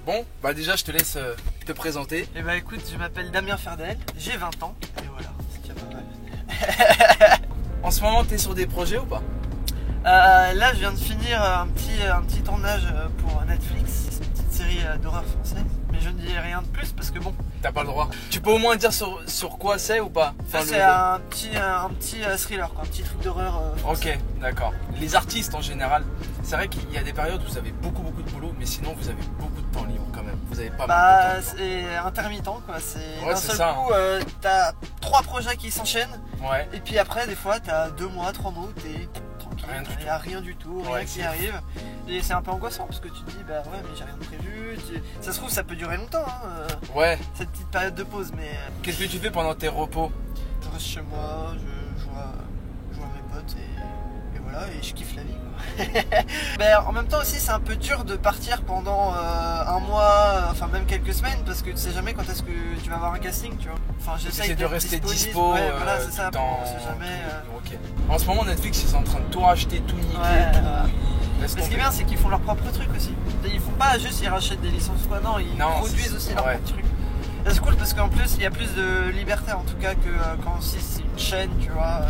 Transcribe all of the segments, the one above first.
Bon, bah déjà je te laisse te présenter. Et bah écoute, je m'appelle Damien Ferdel, j'ai 20 ans, et voilà, c'est déjà pas mal. En ce moment, t'es sur des projets ou pas? Là, je viens de finir un petit tournage pour Netflix. C'est une petite série d'horreur française. Mais je ne dis rien de plus parce que bon. T'as pas le droit. Tu peux au moins dire sur quoi c'est ou pas? Enfin, c'est un petit thriller, quoi, un petit truc d'horreur. Ok, d'accord. Les artistes en général, c'est vrai qu'il y a des périodes où vous avez beaucoup de boulot, mais sinon vous avez beaucoup de temps libre quand même. Vous avez pas mal de temps. C'est intermittent, quoi. C'est ouais, d'un seul coup, t'as 3 projets qui s'enchaînent. Ouais. Et puis après, des fois, t'as 2 mois, 3 mois où t'es tranquille. Il n'y a rien du tout, rien qui arrive. Et c'est un peu angoissant parce que tu te dis, bah ouais, mais j'ai rien de prévu. Ça se trouve, ça peut durer longtemps, hein, ouais. Cette petite période de pause, mais. Qu'est-ce que tu fais pendant tes repos? Je reste chez moi, je joue à mes potes et voilà, et je kiffe la vie, quoi. Mais en même temps aussi, c'est un peu dur de partir pendant un mois, enfin même quelques semaines, parce que tu sais jamais quand est-ce que tu vas avoir un casting, tu vois. Enfin, j'essaie de rester dispo. Ouais, voilà, c'est ça. On sait jamais. Ok. En ce moment, Netflix, ils sont en train de tout racheter, tout niquer. Mais ce qui est bien, c'est qu'ils font leur propre truc aussi. Ils font pas juste, ils rachètent des licences, quoi. Non, ils produisent aussi leur propre truc. C'est cool parce qu'en plus, il y a plus de liberté en tout cas que quand si c'est une chaîne, tu vois.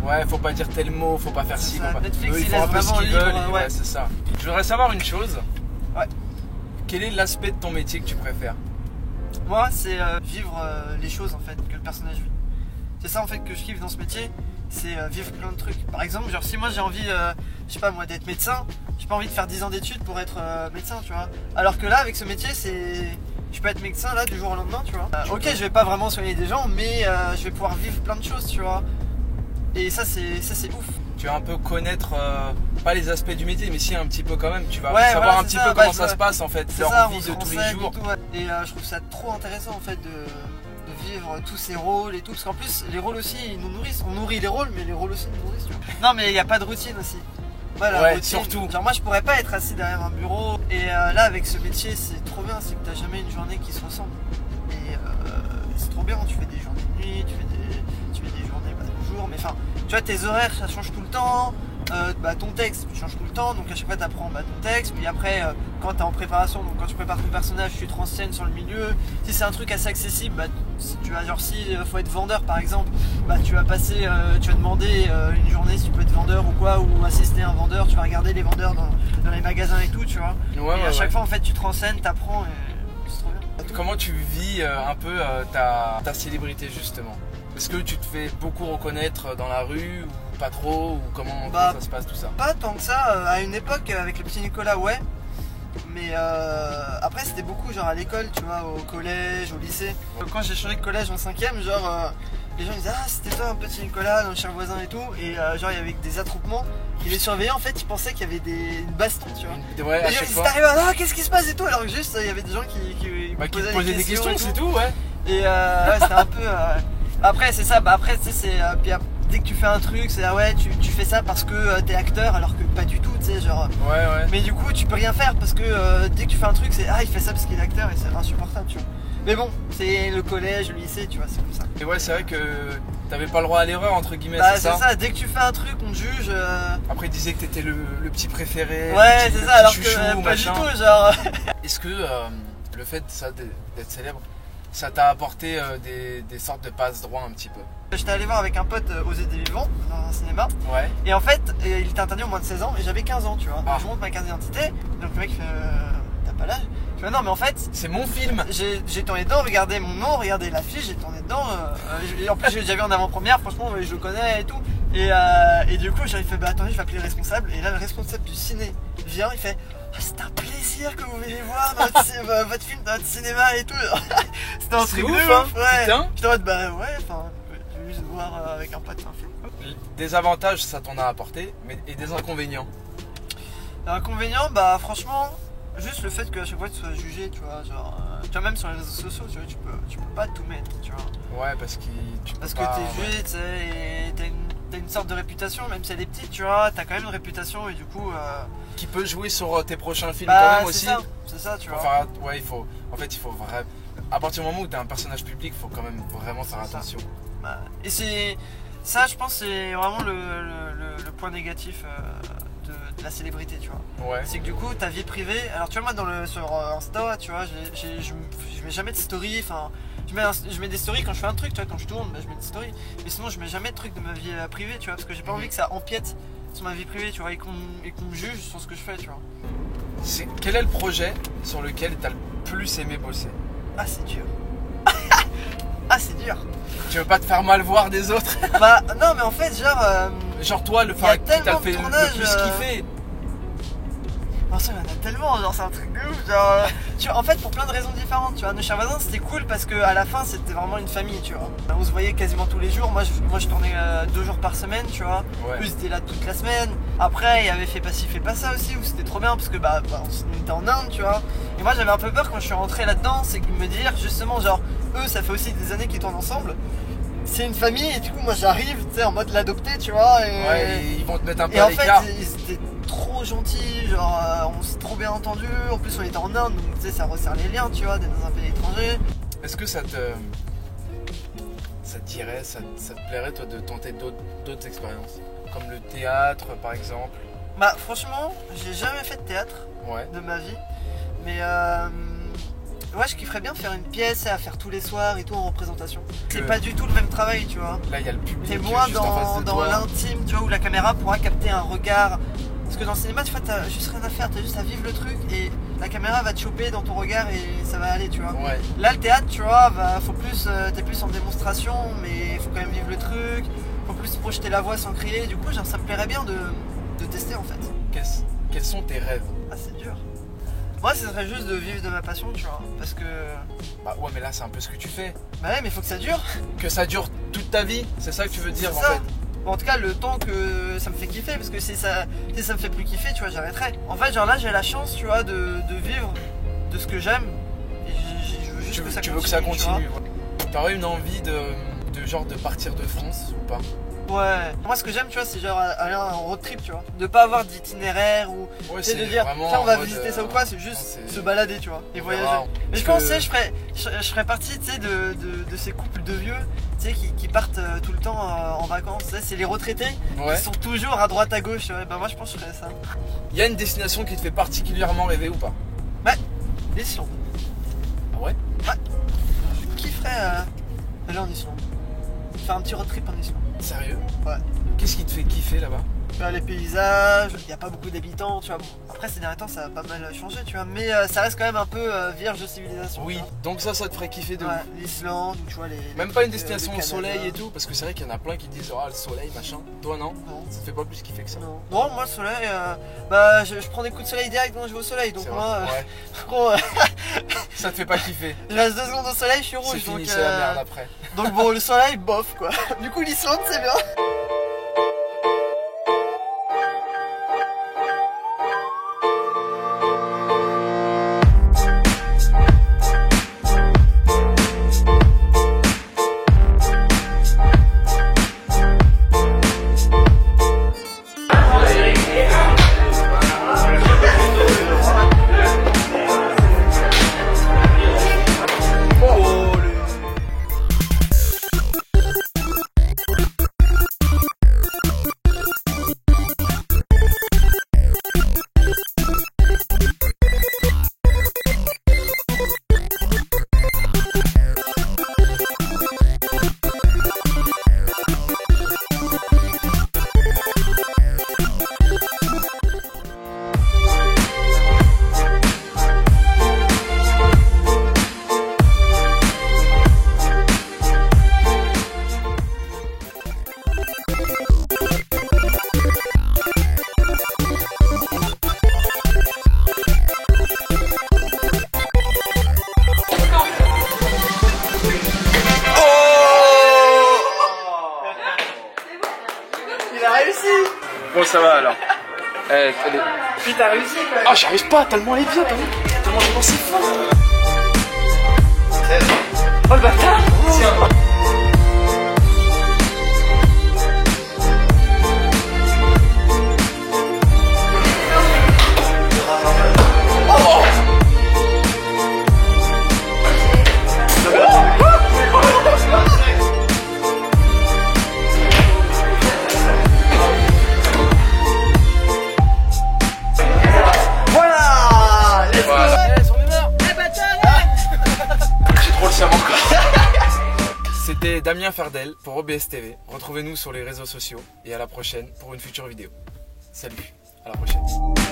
Ouais, faut pas dire tel mot, faut pas faire ci. Netflix, ils ils font un peu ce qu'ils veulent. Ouais, c'est ça. Je voudrais savoir une chose. Ouais. Quel est l'aspect de ton métier que tu préfères? Moi, c'est vivre les choses en fait que le personnage vit. C'est ça en fait que je kiffe dans ce métier, c'est vivre plein de trucs. Par exemple, genre si moi j'ai envie, je sais pas moi, d'être médecin, j'ai pas envie de faire 10 ans d'études pour être médecin, tu vois. Alors que là, avec ce métier, je peux être médecin là du jour au lendemain, tu vois. Ok, je vais pas vraiment soigner des gens, mais je vais pouvoir vivre plein de choses, tu vois. Et ça c'est ouf. Tu vas un peu connaître, pas les aspects du métier, mais si un petit peu quand même, tu vas savoir un petit peu comment ça se passe en fait, leur vie de tous les jours. Et je trouve ça trop intéressant en fait de vivre tous ces rôles et tout, parce qu'en plus les rôles aussi ils nous nourrissent, on nourrit les rôles mais les rôles aussi nous nourrissent, tu vois. Non mais il n'y a pas de routine aussi. Voilà, ouais, routine. surtout. Genre moi je pourrais pas être assis derrière un bureau et là avec ce métier c'est trop bien, c'est que t'as jamais une journée qui se ressemble. Et c'est trop bien, tu fais des journées de nuit, tu fais des journées de jour, mais enfin tu vois tes horaires ça change tout le temps. Ton texte tu changes tout le temps, donc à chaque fois tu apprends ton texte, puis après quand tu es en préparation, donc quand tu prépares ton personnage tu te renseignes sur le milieu. Si c'est un truc assez accessible, si tu vas genre si faut être vendeur par exemple, tu vas passer, tu vas demander une journée si tu peux être vendeur ou quoi, ou assister à un vendeur, tu vas regarder les vendeurs dans les magasins et tout, tu vois. Et à chaque fois en fait tu te renseignes, tu apprends et c'est trop bien. Comment tu vis un peu ta célébrité justement? Est-ce que tu te fais beaucoup reconnaître dans la rue ou pas trop, ou comment ça se passe tout ça? Pas tant que ça, à une époque avec le petit Nicolas ouais, mais après c'était beaucoup genre à l'école, tu vois, au collège, au lycée. Quand j'ai changé de collège en 5ème, genre les gens disaient ah c'était toi un petit Nicolas, un cher voisin et tout, et genre il y avait des attroupements, et les surveillants en fait ils pensaient qu'il y avait une baston, tu vois. Ouais, les gens ils étaient arrivés ah qu'est-ce qui se passe et tout, alors que juste il y avait des gens qui posaient des questions, c'est tout, ouais. Et c'était un peu... Après c'est ça, après tu sais c'est... dès que tu fais un truc, c'est ouais tu fais ça parce que t'es acteur, alors que pas du tout, tu sais, genre... Ouais. Mais du coup tu peux rien faire parce que dès que tu fais un truc, c'est il fait ça parce qu'il est acteur et c'est insupportable, tu vois. Mais bon, c'est le collège, le lycée, tu vois, c'est comme ça. Et ouais, c'est vrai que t'avais pas le droit à l'erreur entre guillemets, c'est ça, dès que tu fais un truc, on te juge... Après ils disaient que t'étais le petit préféré. Ouais, c'est ça, alors que pas du tout, genre... Est-ce que le fait d'être célèbre, ça t'a apporté des sortes de passe-droit un petit peu? J'étais allé voir avec un pote aux Idées Vivants dans un cinéma. Ouais. Et en fait, il était interdit au moins de 16 ans et j'avais 15 ans, tu vois. Je montre ma carte d'identité, donc le mec fait t'as pas l'âge? Je fais non mais en fait c'est mon film. J'ai tourné dedans, regardez mon nom, regardez l'affiche, j'ai tourné dedans. En plus j'ai déjà vu en avant-première, franchement je le connais et tout. Et du coup j'ai fait attendez, je vais appeler le responsable. Et là le responsable du ciné vient, il fait c'est un plaisir que vous venez voir votre film dans notre cinéma et tout. C'était un truc de ouf, ouais. J'étais en mode ouais, enfin je vais juste voir avec un pote un film. Des avantages ça t'en a apporté, mais et des inconvénients? L'inconvénient franchement, juste le fait qu'à chaque fois tu sois jugé, tu vois, genre tu vois, même sur les réseaux sociaux, tu vois, tu peux pas tout mettre, tu vois. Ouais, parce que t'es jugé, tu sais, et t'as une sorte de réputation, même si elle est petite, tu vois, t'as quand même une réputation et du coup qui peut jouer sur tes prochains films quand même aussi. C'est ça, tu vois. Enfin, ouais, il faut vraiment, à partir du moment où t'es un personnage public, il faut quand même vraiment faire attention. Et c'est ça, je pense, c'est vraiment le point négatif la célébrité, tu vois. Ouais. C'est que du coup, ta vie privée. Alors, tu vois, moi, sur Insta, tu vois, je mets jamais de story. Enfin, je mets des stories quand je fais un truc, tu vois, quand je tourne, bah, je mets des stories. Mais sinon, je mets jamais de trucs de ma vie privée, tu vois, parce que j'ai pas envie que ça empiète sur ma vie privée, tu vois, et qu'on me juge sur ce que je fais, tu vois. Quel est le projet sur lequel t'as le plus aimé bosser? Ah, c'est dur. Ah, c'est dur. Tu veux pas te faire mal voir des autres? Bah, non, mais en fait, genre toi, qui t'a fait le plus kiffer? En ça, il y en a tellement, genre c'est un truc de ouf, genre tu vois, en fait pour plein de raisons différentes, tu vois. Nos chers voisins c'était cool parce que à la fin c'était vraiment une famille, tu vois. On se voyait quasiment tous les jours, moi je tournais 2 jours par semaine, tu vois. Ouais. Plus j'étais là toute la semaine. Après il y avait fait pas ci, fait pas ça aussi, où c'était trop bien parce que on était en Inde, tu vois. Et moi j'avais un peu peur quand je suis rentré là-dedans, c'est de me dire justement genre eux ça fait aussi des années qu'ils tournent ensemble. C'est une famille et du coup moi j'arrive, tu sais, en mode l'adopter, tu vois. Et ils vont te mettre un peu et à en l'écart. fait ils étaient trop gentils, genre on s'est trop bien entendu. En plus on était en Inde, donc tu sais ça resserre les liens, tu vois, d'être dans un pays étranger. Est-ce que ça te dirait, ça te plairait toi de tenter d'autres expériences, comme le théâtre par exemple? Bah franchement j'ai jamais fait de théâtre de ma vie, mais ouais, je kifferais bien faire une pièce à faire tous les soirs et tout en représentation. C'est pas du tout le même travail, tu vois. Là, il y a le public. T'es moins juste en face de dans toi. l'intime, tu vois, où la caméra pourra capter un regard. Parce que dans le cinéma, tu vois, t'as juste rien à faire, t'as juste à vivre le truc et la caméra va te choper dans ton regard et ça va aller, tu vois. Ouais. Là, le théâtre, tu vois, faut plus, t'es plus en démonstration, mais faut quand même vivre le truc. Faut plus projeter la voix sans crier. Du coup, genre, ça me plairait bien de tester en fait. Quels sont tes rêves? Ah, c'est dur. Moi, ce serait juste de vivre de ma passion, tu vois. Parce que. Bah ouais, mais là, c'est un peu ce que tu fais. Bah ouais, mais faut que ça dure. Que ça dure toute ta vie, c'est ça que tu veux dire en ça. fait? Bon, en tout cas, le temps que ça me fait kiffer, parce que si ça me fait plus kiffer, tu vois, j'arrêterai. En fait, genre là, j'ai la chance, tu vois, de vivre de ce que j'aime. Et je veux juste que ça continue. Tu veux que ça continue. T'aurais une envie de partir de France ou pas? Ouais. Moi, ce que j'aime, tu vois, c'est genre aller en road trip, tu vois. De pas avoir d'itinéraire ou c'est de dire, tiens, on va visiter ça ou quoi, c'est juste se balader, tu vois, et voyager. Mais je pensais, je ferais partie, tu sais, de ces couples de vieux, tu sais, qui partent tout le temps en vacances. Tu sais, c'est les retraités qui sont toujours à droite à gauche. Ouais. Bah, moi, je pense que je ferais ça. Il y a une destination qui te fait particulièrement rêver ou pas? Ouais, l'Islande. Ah ouais? Ouais. Je kifferais aller en Islande. Faire un petit road trip en Islande. Sérieux? Ouais. Qu'est-ce qui te fait kiffer là-bas? Les paysages, il n'y a pas beaucoup d'habitants, tu vois. Bon, après ces derniers temps ça a pas mal changé, tu vois, mais ça reste quand même un peu vierge de civilisation. Oui, donc ça te ferait kiffer de ouf. L'Islande, tu vois, même pas une destination au soleil et tout, parce que c'est vrai qu'il y en a plein qui disent oh le soleil machin. Toi non? Non. Ça te fait pas plus kiffer que ça? Non, moi le soleil, je prends des coups de soleil direct quand je vais au soleil, donc moi, ça te fait pas kiffer. Je reste 2 secondes au soleil, je suis rouge. C'est fini, c'est la merde après. Donc bon, le soleil, bof quoi. Du coup l'Islande c'est bien. Bon ça va alors. Puis t'as réussi quand même. Ah j'arrive pas, tellement elle est bien, tellement je pense c'est fort. Oh le bâtard. C'était Damien Fardel pour OBS TV. Retrouvez-nous sur les réseaux sociaux et à la prochaine pour une future vidéo. Salut, à la prochaine.